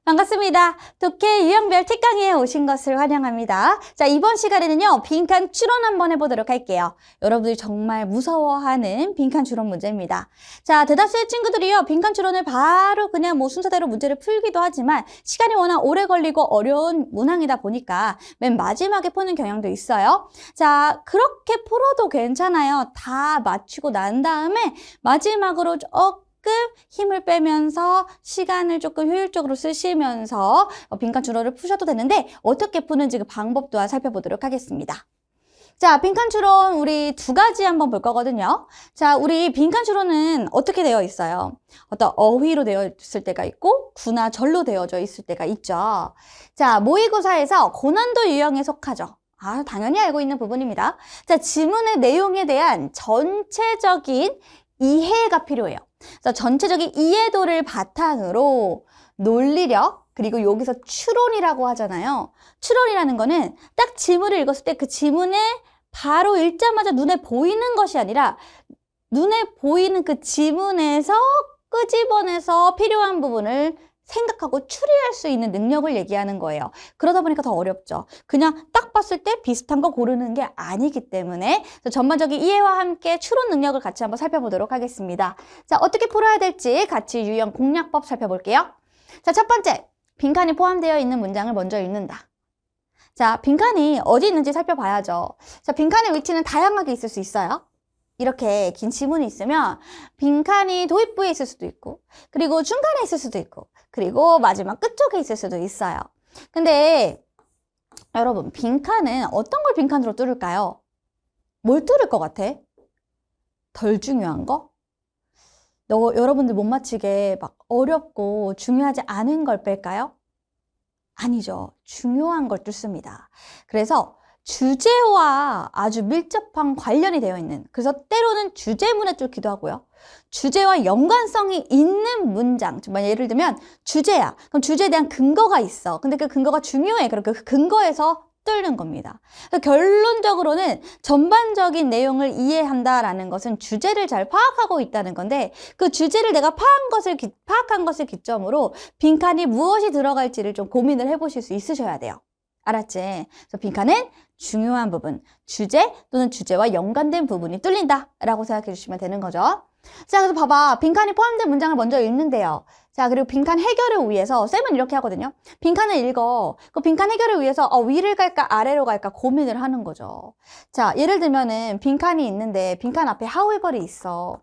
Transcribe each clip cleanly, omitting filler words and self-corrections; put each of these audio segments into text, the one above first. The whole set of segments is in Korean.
반갑습니다. 독해 유형별 특강에 오신 것을 환영합니다. 자, 이번 시간에는요, 빈칸 추론 한번 해보도록 할게요. 여러분들이 정말 무서워하는 빈칸 추론 문제입니다. 자, 대다수의 친구들이요, 빈칸 추론을 바로 그냥 순서대로 문제를 풀기도 하지만 시간이 워낙 오래 걸리고 어려운 문항이다 보니까 맨 마지막에 푸는 경향도 있어요. 자, 그렇게 풀어도 괜찮아요. 다 맞추고 난 다음에 마지막으로 조금 힘을 빼면서 시간을 조금 효율적으로 쓰시면서 빈칸 추론을 푸셔도 되는데 어떻게 푸는지 그 방법 또한 살펴보도록 하겠습니다. 자, 빈칸 추론 우리 두 가지 한번 볼 거거든요. 자, 우리 빈칸 추론은 어떻게 되어 있어요? 어떤 어휘로 되어 있을 때가 있고 구나 절로 되어져 있을 때가 있죠. 자, 모의고사에서 고난도 유형에 속하죠. 당연히 알고 있는 부분입니다. 자, 지문의 내용에 대한 전체적인 이해가 필요해요. 그래서 전체적인 이해도를 바탕으로 논리력, 그리고 여기서 추론이라고 하잖아요. 추론이라는 거는 딱 지문을 읽었을 때 그 지문에 바로 읽자마자 눈에 보이는 것이 아니라 눈에 보이는 그 지문에서 끄집어내서 필요한 부분을 생각하고 추리할 수 있는 능력을 얘기하는 거예요. 그러다 보니까 더 어렵죠. 그냥 딱 봤을 때 비슷한 거 고르는 게 아니기 때문에 전반적인 이해와 함께 추론 능력을 같이 한번 살펴보도록 하겠습니다. 자, 어떻게 풀어야 될지 같이 유형 공략법 살펴볼게요. 자, 첫 번째, 빈칸이 포함되어 있는 문장을 먼저 읽는다. 자, 빈칸이 어디 있는지 살펴봐야죠. 자, 빈칸의 위치는 다양하게 있을 수 있어요. 이렇게 긴 지문이 있으면 빈칸이 도입부에 있을 수도 있고, 그리고 중간에 있을 수도 있고, 그리고 마지막 끝쪽에 있을 수도 있어요. 근데 여러분, 빈칸은 어떤 걸 빈칸으로 뚫을까요? 뭘 뚫을 것 같아? 덜 중요한 거? 여러분들 못 맞히게 막 어렵고 중요하지 않은 걸 뺄까요? 아니죠. 중요한 걸 뚫습니다. 그래서 주제와 아주 밀접한 관련이 되어 있는, 그래서 때로는 주제문에 뚫기도 하고요. 주제와 연관성이 있는 문장, 정말 예를 들면 주제야. 그럼 주제에 대한 근거가 있어. 근데 그 근거가 중요해. 그럼 그 근거에서 뚫는 겁니다. 결론적으로는 전반적인 내용을 이해한다라는 것은 주제를 잘 파악하고 있다는 건데, 그 주제를 내가 파악한 것을 기점으로 빈칸이 무엇이 들어갈지를 좀 고민을 해보실 수 있으셔야 돼요. 알았지? 그래서 빈칸은 중요한 부분, 주제 또는 주제와 연관된 부분이 뚫린다 라고 생각해 주시면 되는 거죠. 자, 그래서 봐봐. 빈칸이 포함된 문장을 먼저 읽는데요. 자, 그리고 빈칸 해결을 위해서 쌤은 이렇게 하거든요. 빈칸을 읽어. 그 빈칸 해결을 위해서 위를 갈까 아래로 갈까 고민을 하는 거죠. 자, 예를 들면은 빈칸이 있는데 빈칸 앞에 however이 있어.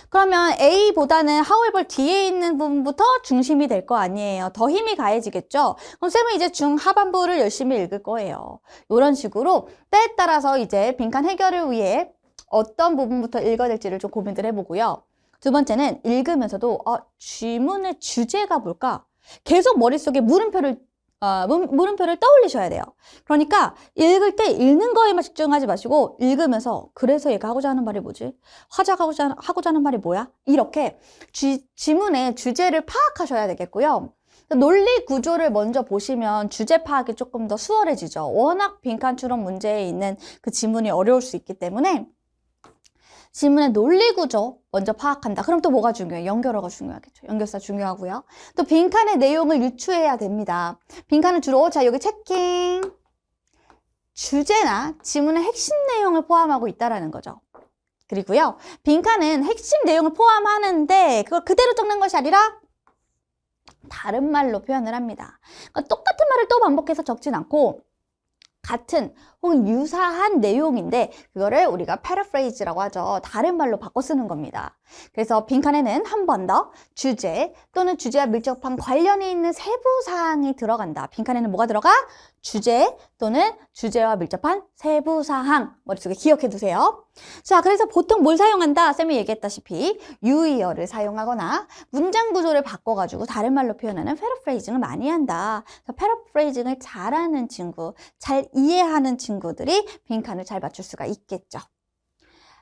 그러면 A보다는 however 뒤에 있는 부분부터 중심이 될 거 아니에요. 더 힘이 가해지겠죠? 그럼 쌤은 이제 중하반부를 열심히 읽을 거예요. 이런 식으로 때에 따라서 이제 빈칸 해결을 위해 어떤 부분부터 읽어야 될지를 좀 고민을 해보고요. 두 번째는 읽으면서도 지문의 주제가 뭘까? 계속 머릿속에 물음표를 떠올리셔야 돼요. 그러니까 읽을 때 읽는 거에만 집중하지 마시고 읽으면서 그래서 얘가 하고자 하는 말이 뭐지? 하고자 하는 말이 뭐야? 이렇게 지문의 주제를 파악하셔야 되겠고요. 논리 구조를 먼저 보시면 주제 파악이 조금 더 수월해지죠. 워낙 빈칸 추론 문제에 있는 그 지문이 어려울 수 있기 때문에 지문의 논리 구조 먼저 파악한다. 그럼 또 뭐가 중요해? 연결어가 중요하겠죠. 연결사 중요하고요. 또 빈칸의 내용을 유추해야 됩니다. 빈칸은 주로 여기 체킹, 주제나 지문의 핵심 내용을 포함하고 있다라는 거죠. 그리고요, 빈칸은 핵심 내용을 포함하는데 그걸 그대로 적는 것이 아니라 다른 말로 표현을 합니다. 그러니까 똑같은 말을 또 반복해서 적진 않고 같은 혹은 유사한 내용인데 그거를 우리가 paraphrase라고 하죠. 다른 말로 바꿔 쓰는 겁니다. 그래서 빈칸에는 한 번 더 주제 또는 주제와 밀접한 관련이 있는 세부 사항이 들어간다. 빈칸에는 뭐가 들어가? 주제 또는 주제와 밀접한 세부 사항. 머릿속에 기억해 두세요. 자, 그래서 보통 뭘 사용한다? 쌤이 얘기했다시피 유의어를 사용하거나 문장 구조를 바꿔가지고 다른 말로 표현하는 패러프레이징을 많이 한다. 그래서 패러프레이징을 잘하는 친구, 잘 이해하는 친구들이 빈칸을 잘 맞출 수가 있겠죠.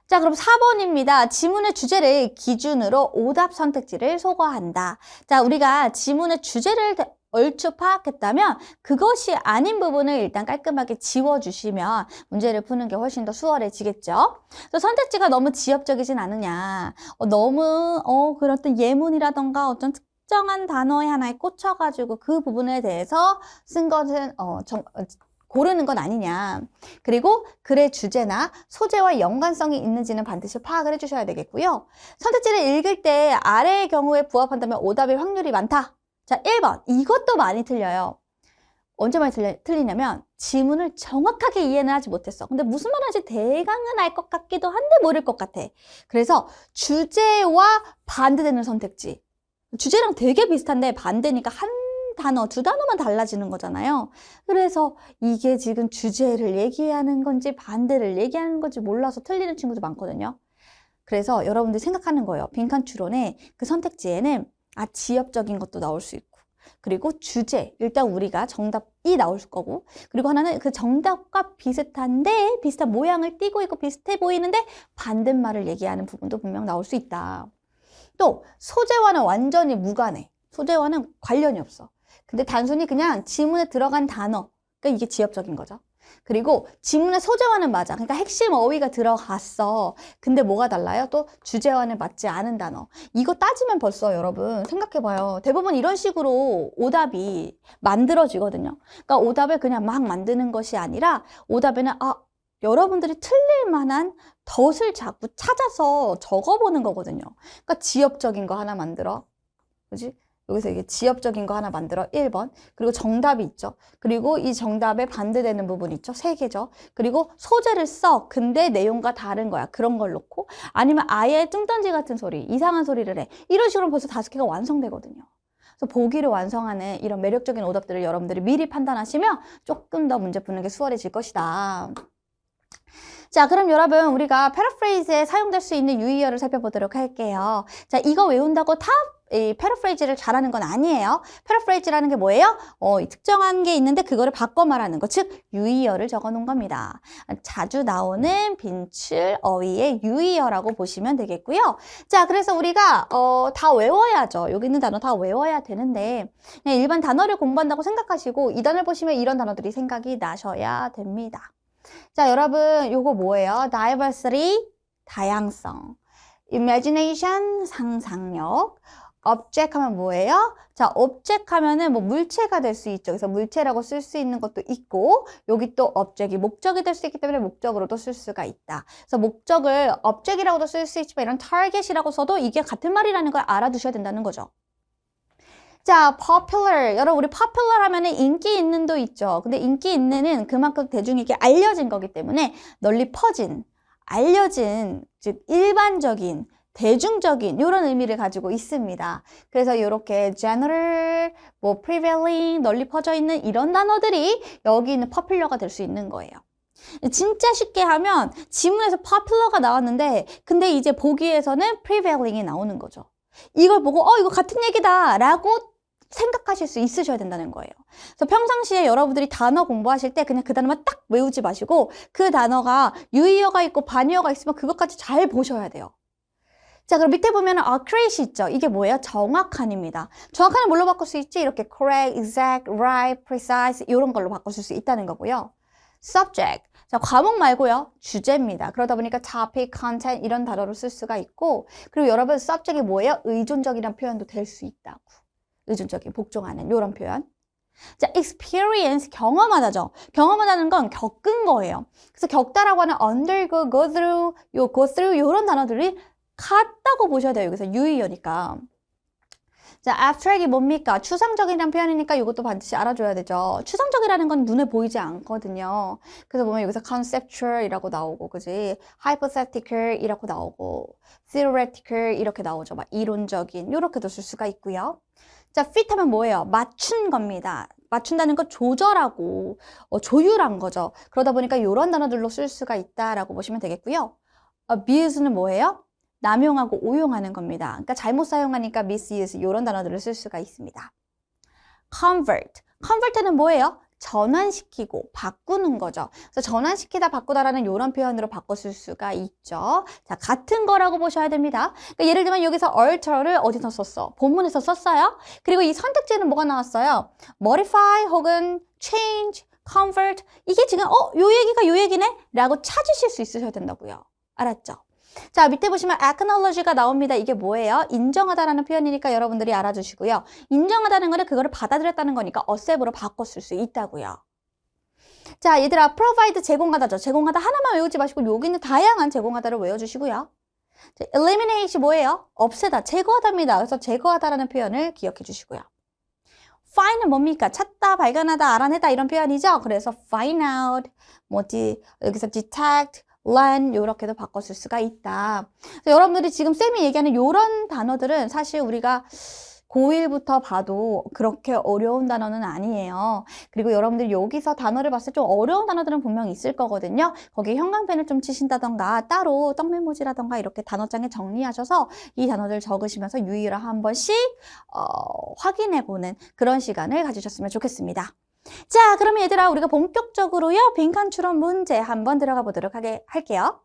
자, 그럼 4번입니다. 지문의 주제를 기준으로 오답 선택지를 소거한다. 자, 우리가 지문의 주제를 얼추 파악했다면 그것이 아닌 부분을 일단 깔끔하게 지워주시면 문제를 푸는 게 훨씬 더 수월해지겠죠. 또 선택지가 너무 지엽적이진 않으냐, 너무 그런 어떤 예문이라던가 어떤 특정한 단어에 하나에 꽂혀가지고 그 부분에 대해서 쓴 것은 고르는 건 아니냐. 그리고 글의 주제나 소재와 연관성이 있는지는 반드시 파악을 해주셔야 되겠고요. 선택지를 읽을 때 아래의 경우에 부합한다면 오답일 확률이 많다. 자, 1번. 이것도 많이 틀려요. 언제 많이 틀리냐면 지문을 정확하게 이해는 하지 못했어. 근데 무슨 말인지 대강은 알 것 같기도 한데 모를 것 같아. 그래서 주제와 반대되는 선택지. 주제랑 되게 비슷한데 반대니까 한 단어, 두 단어만 달라지는 거잖아요. 그래서 이게 지금 주제를 얘기하는 건지 반대를 얘기하는 건지 몰라서 틀리는 친구도 많거든요. 그래서 여러분들이 생각하는 거예요. 빈칸 추론의 그 선택지에는 지엽적인 것도 나올 수 있고, 그리고 주제, 일단 우리가 정답이 나올 거고, 그리고 하나는 그 정답과 비슷한데 비슷한 모양을 띠고 있고 비슷해 보이는데 반대말을 얘기하는 부분도 분명 나올 수 있다. 또 소재와는 완전히 무관해. 소재와는 관련이 없어. 근데 단순히 그냥 지문에 들어간 단어, 그러니까 이게 지엽적인 거죠. 그리고 지문의 소재와는 맞아. 그러니까 핵심 어휘가 들어갔어. 근데 뭐가 달라요? 또 주제와는 맞지 않은 단어. 이거 따지면 벌써 여러분 생각해봐요. 대부분 이런 식으로 오답이 만들어지거든요. 그러니까 오답을 그냥 막 만드는 것이 아니라 오답에는 여러분들이 틀릴 만한 덫을 자꾸 찾아서 적어보는 거거든요. 그러니까 지엽적인 거 하나 만들어. 그지? 여기서 이게 지엽적인 거 하나 만들어. 1번. 그리고 정답이 있죠. 그리고 이 정답에 반대되는 부분 있죠. 3개죠. 그리고 소재를 써. 근데 내용과 다른 거야. 그런 걸 놓고. 아니면 아예 뚱딴지 같은 소리, 이상한 소리를 해. 이런 식으로 벌써 5개가 완성되거든요. 그래서 보기를 완성하는 이런 매력적인 오답들을 여러분들이 미리 판단하시면 조금 더 문제 푸는 게 수월해질 것이다. 자, 그럼 여러분 우리가 패러프레이즈에 사용될 수 있는 유의어를 살펴보도록 할게요. 자, 이거 외운다고 이 패러프레이즈를 잘하는 건 아니에요. 패러프레이즈라는 게 뭐예요? 특정한 게 있는데 그거를 바꿔 말하는 거, 즉 유의어를 적어 놓은 겁니다. 자주 나오는 빈출 어휘의 유의어라고 보시면 되겠고요. 자, 그래서 우리가 다 외워야죠. 여기 있는 단어 다 외워야 되는데 그냥 일반 단어를 공부한다고 생각하시고 이 단어를 보시면 이런 단어들이 생각이 나셔야 됩니다. 자, 여러분 요거 뭐예요? diversity, 다양성, imagination, 상상력, object 하면 뭐예요? 자, object 하면은 뭐 물체가 될 수 있죠. 그래서 물체라고 쓸 수 있는 것도 있고, 여기 또 object이 목적이 될 수 있기 때문에 목적으로도 쓸 수가 있다. 그래서 목적을 object이라고도 쓸 수 있지만 이런 target이라고 써도 이게 같은 말이라는 걸 알아두셔야 된다는 거죠. 자, popular. 여러분, 우리 popular 하면은 인기 있는도 있죠. 근데 인기 있는은 그만큼 대중에게 알려진 거기 때문에 널리 퍼진, 알려진, 즉 일반적인, 대중적인 이런 의미를 가지고 있습니다. 그래서 이렇게 general, 뭐 prevailing, 널리 퍼져 있는 이런 단어들이 여기 있는 popular가 될 수 있는 거예요. 진짜 쉽게 하면 지문에서 popular가 나왔는데 근데 이제 보기에서는 prevailing이 나오는 거죠. 이걸 보고 이거 같은 얘기다 라고 생각하실 수 있으셔야 된다는 거예요. 그래서 평상시에 여러분들이 단어 공부하실 때 그냥 그 단어만 딱 외우지 마시고 그 단어가 유의어가 있고 반의어가 있으면 그것까지 잘 보셔야 돼요. 자, 그럼 밑에 보면은 accurate 있죠. 이게 뭐예요? 정확한입니다. 정확한은 뭘로 바꿀 수 있지? 이렇게 correct, exact, right, precise 이런 걸로 바꿀 수 있다는 거고요. subject. 자, 과목 말고요. 주제입니다. 그러다 보니까 topic, content 이런 단어로 쓸 수가 있고, 그리고 여러분 subject이 뭐예요? 의존적이라는 표현도 될 수 있다고. 의존적인, 복종하는 이런 표현. 자, experience, 경험하다죠. 경험하다는 건 겪은 거예요. 그래서 겪다라고 하는 undergo, go through 이런 단어들이 같다고 보셔야 돼요. 여기서 유의어니까. 자, abstract이 뭡니까? 추상적이라는 표현이니까 이것도 반드시 알아줘야 되죠. 추상적이라는 건 눈에 보이지 않거든요. 그래서 보면 여기서 conceptual이라고 나오고, 그지? hypothetical이라고 나오고, theoretical 이렇게 나오죠. 막 이론적인 이렇게도 쓸 수가 있고요. 자, fit 하면 뭐예요? 맞춘 겁니다. 맞춘다는 건 조절하고 조율한 거죠. 그러다 보니까 이런 단어들로 쓸 수가 있다라고 보시면 되겠고요. abuse는 뭐예요? 남용하고 오용하는 겁니다. 그러니까 잘못 사용하니까 misuse 이런 단어들을 쓸 수가 있습니다. convert. convert는 뭐예요? 전환시키고 바꾸는 거죠. 그래서 전환시키다 바꾸다라는 이런 표현으로 바꿔 쓸 수가 있죠. 자, 같은 거라고 보셔야 됩니다. 그러니까 예를 들면 여기서 alter를 어디서 썼어? 본문에서 썼어요. 그리고 이 선택지는 뭐가 나왔어요? modify 혹은 change, convert. 이게 지금 요 얘기가 요 얘기네? 라고 찾으실 수 있으셔야 된다고요. 알았죠? 자, 밑에 보시면 acknowledge가 나옵니다. 이게 뭐예요? 인정하다라는 표현이니까 여러분들이 알아주시고요. 인정하다는 거는 그거를 받아들였다는 거니까 accept로 바꿨을 수 있다고요. 자, 얘들아, provide 제공하다죠. 제공하다 하나만 외우지 마시고 여기 있는 다양한 제공하다를 외워주시고요. 자, eliminate 뭐예요? 없애다, 제거하다입니다. 그래서 제거하다라는 표현을 기억해 주시고요. find는 뭡니까? 찾다, 발견하다, 알아내다 이런 표현이죠. 그래서 find out, 여기서 detect, learn 이렇게도 바꿔줄 수가 있다. 그래서 여러분들이 지금 쌤이 얘기하는 이런 단어들은 사실 우리가 고1부터 봐도 그렇게 어려운 단어는 아니에요. 그리고 여러분들 여기서 단어를 봤을 때 좀 어려운 단어들은 분명히 있을 거거든요. 거기에 형광펜을 좀 치신다던가 따로 떡메모지라던가 이렇게 단어장에 정리하셔서 이 단어들 적으시면서 유의를 한 번씩 확인해보는 그런 시간을 가지셨으면 좋겠습니다. 자, 그러면 얘들아 우리가 본격적으로요 빈칸 추론 문제 한번 들어가 보도록 할게요.